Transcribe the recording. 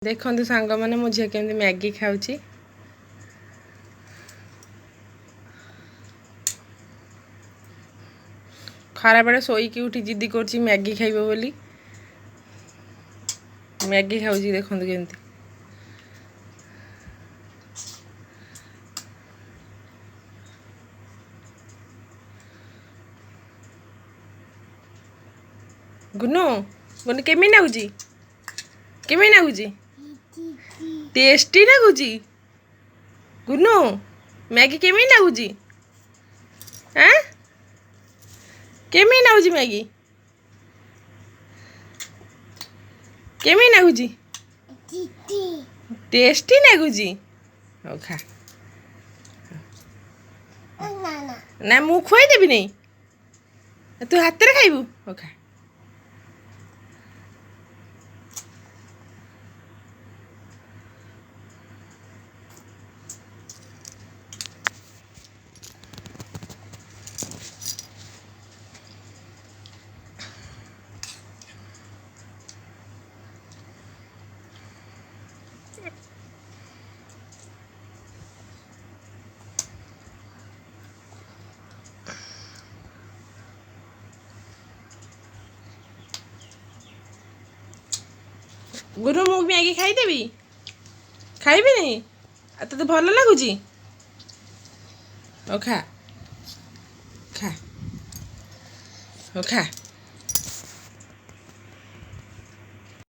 देखु सांग मैंने मो झी केमती मैगी खाऊची खरा बेले शोईकी उठी जिद्दी कर मैगी खाइब बोली मैगी खाऊची देखु केमती गुनू गुनू केमी नागुची केमी नागुची टेस्टी नागुची गुनू मैगी केमी नागुची हाँ केमी नागुची मैगी केमी नागुची टेस्टी नागुची हौ खा ना मु खुआई देबी नहीं तू हाथ रे खाइबू हौ खा गुरु मु मैगी खाईदेवी खाइबी नहीं तो भल लगुची खा खा खा